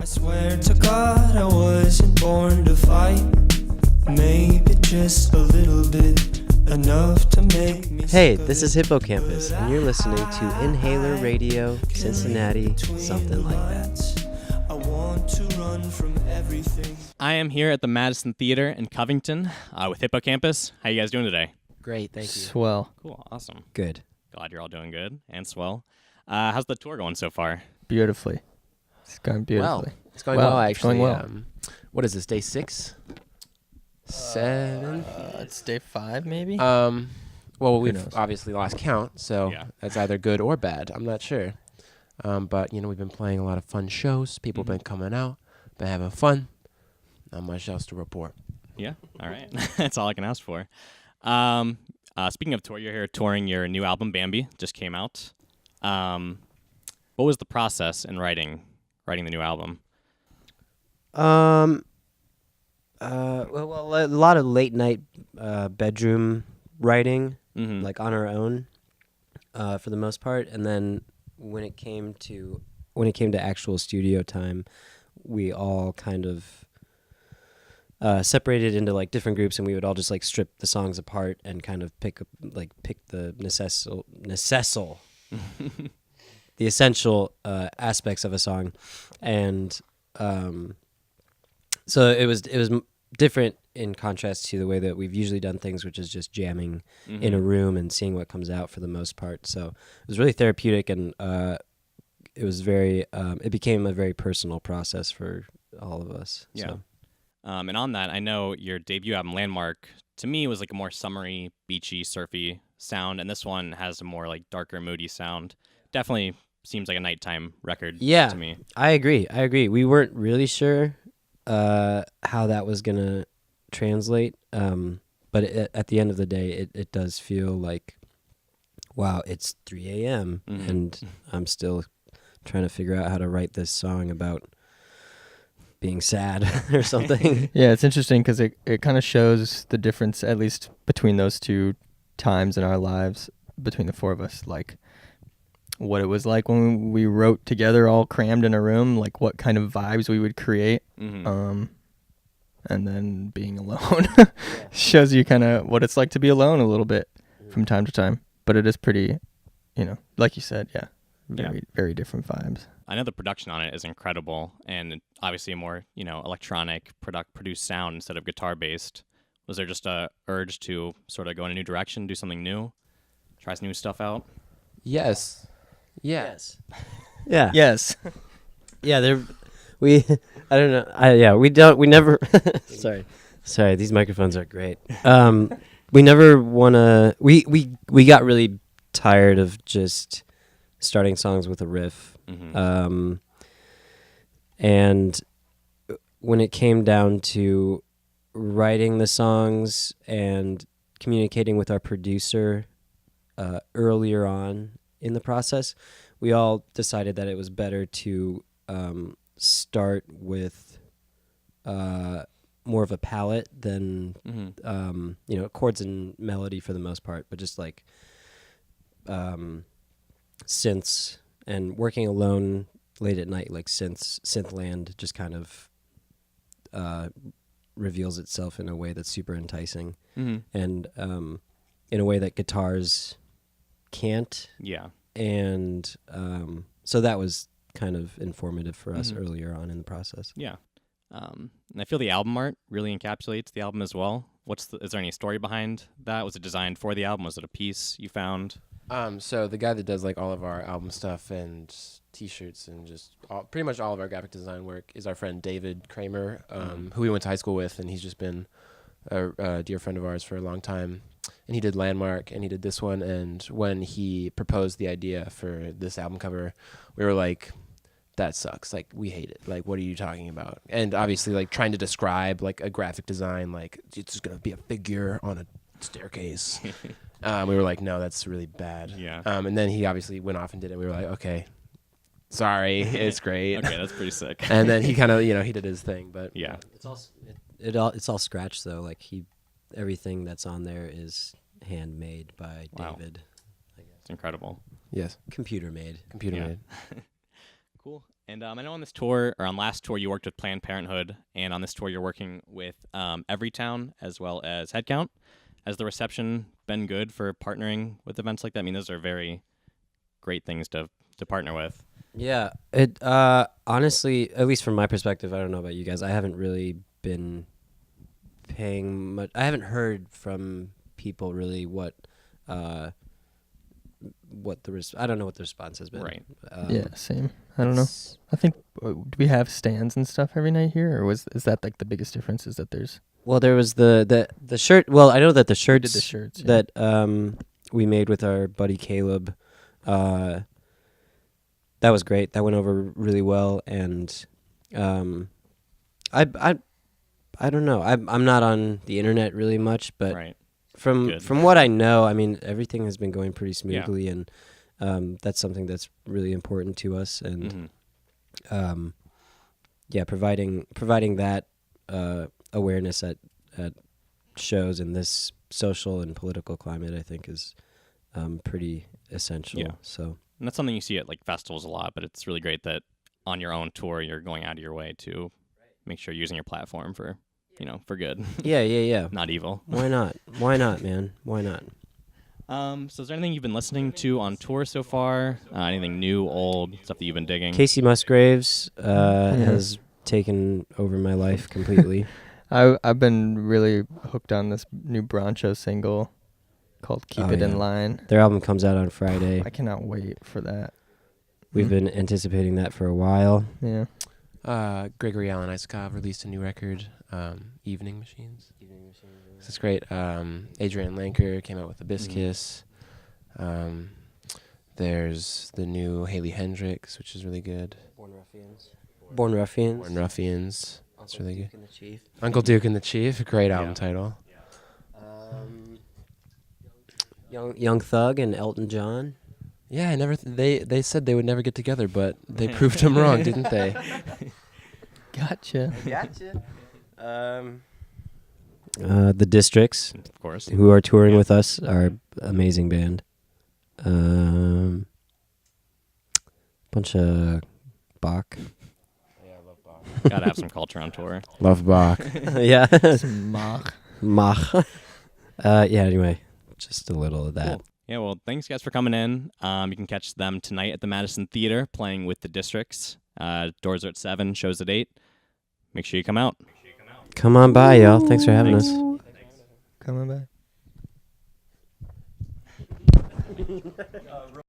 swear to God I wasn't born to fight. Maybe just a little bit, enough to make me. Hey, this is Hippo Campus, and you're listening to INHAILER Radio, Cincinnati, something like that. I want to run from everything. I am here at the Madison Theater in Covington with Hippo Campus. How you guys doing today? Great, thank you. Swell. Cool, awesome. Good. Glad you're all doing good and swell. How's the tour going so far? Beautifully. It's going beautifully. Well, it's going well, actually. Going well. What is this, day 6? 7? It's day 5, maybe? Well, we've knows? obviously lost count, so Yeah. that's either good or bad. I'm not sure. But, we've been playing a lot of fun shows. People have been coming out, been having fun. Not much else to report. Yeah, all right. That's all I can ask for. Speaking of tour, you're here touring your new album, Bambi, just came out. What was the process in writing the new album? Well, a lot of late night bedroom writing, like on our own, for the most part, and then when it came to actual studio time, we all kind of separated into like different groups, and we would all just like strip the songs apart and kind of pick the the essential aspects of a song, and so it was different in contrast to the way that we've usually done things, which is just jamming in a room and seeing what comes out for the most part. So it was really therapeutic, and it was it became a very personal process for all of us. Yeah. So. And on that, I know your debut album, Landmark, to me was like a more summery, beachy, surfy sound, and this one has a more like darker, moody sound. Definitely seems like a nighttime record to me. I agree. We weren't really sure how that was going to translate, but at the end of the day, it does feel like, wow, it's 3 a.m., and I'm still trying to figure out how to write this song about being sad or something. Yeah, it's interesting because it kind of shows the difference, at least between those two times in our lives, between the four of us, like what it was like when we wrote together all crammed in a room, like what kind of vibes we would create, and then being alone shows you kind of what it's like to be alone a little bit from time to time. But it is pretty, like you said, very different vibes. I know the production on it is incredible, and obviously a more, electronic produced sound instead of guitar-based. Was there just a urge to sort of go in a new direction, do something new, try some new stuff out? Yes. Yeah. Yes. Yeah, I don't know. We never, sorry, these microphones are great. We never want to, we got really tired of just starting songs with a riff. And when it came down to writing the songs and communicating with our producer earlier on in the process, we all decided that it was better to start with more of a palette than chords and melody for the most part, but just like synths, and working alone late at night, like synthland just kind of reveals itself in a way that's super enticing, and in a way that guitars can't. Yeah. And so that was kind of informative for us earlier on in the process. Yeah. And I feel the album art really encapsulates the album as well. Is there any story behind that? Was it designed for the album? Was it a piece you found? So the guy that does like all of our album stuff and T-shirts and just pretty much all of our graphic design work is our friend David Kramer, who we went to high school with, and he's just been a dear friend of ours for a long time. And he did Landmark, and he did this one. And when he proposed the idea for this album cover, we were like, that sucks. Like, we hate it. Like, what are you talking about? And obviously, like, trying to describe, like, a graphic design, like, it's just going to be a figure on a staircase. We were like, no, that's really bad. Yeah. And then he obviously went off and did it. We were like, okay, sorry, it's great. Okay, that's pretty sick. And then he kind of, he did his thing. But yeah. It's all scratched though. Like everything that's on there is handmade by David. It's incredible. Yes. Computer made. Computer made. Cool. And I know on this tour, or on last tour, you worked with Planned Parenthood, and on this tour, you're working with Everytown as well as Headcount. Has the reception been good for partnering with events like that? I mean, those are very great things to partner with. Yeah, it honestly, at least from my perspective, I don't know about you guys. I haven't really been paying much. I haven't heard from people really what the I don't know what the response has been. Right. Yeah, same. I don't know. I think do we have stands and stuff every night here, or is that like the biggest difference? Is that there's Well, there was the shirt. Well, I know that the shirts, did the shirts, yeah. that we made with our buddy Caleb, that was great. That went over really well, and I don't know. I'm not on the internet really much, but Right. from Good. what I know, I mean everything has been going pretty smoothly, and that's something that's really important to us, and yeah, providing that awareness at shows in this social and political climate, I think, is pretty essential. Yeah. So And that's something you see at like festivals a lot, but it's really great that on your own tour, you're going out of your way to make sure you're using your platform for, for good, yeah. not evil. Why not? Why not, man? Why not? So is there anything you've been listening to on tour so far? Anything new, old, stuff that you've been digging? Casey Musgraves has taken over my life completely. I've been really hooked on this new Broncho single called Keep It In Line. Their album comes out on Friday. I cannot wait for that. We've been anticipating that for a while. Yeah. Gregory Alan Isakov released a new record, Evening Machines. This is great. Adrian Lanker came out with Hibiscus. There's the new Haley Hendrix, which is really good. Born Ruffians. Born Ruffians. That's really good. And the Chief. Uncle Duke and the Chief, a great album title. Young Thug and Elton John. Yeah, I never. They said they would never get together, but they proved them wrong, didn't they? Gotcha. The Districts, Of course. who are touring with us, are amazing band. Bunch of Bach. Gotta have some culture on tour. Love Bach. Yeah. Mach. Mach. Yeah, anyway, just a little of that. Cool. Yeah, well, thanks guys for coming in. You can catch them tonight at the Madison Theater playing with the Districts. Doors are at 7, shows at 8. Make sure you come out. Come on by, y'all. Thanks for having us. Coming back.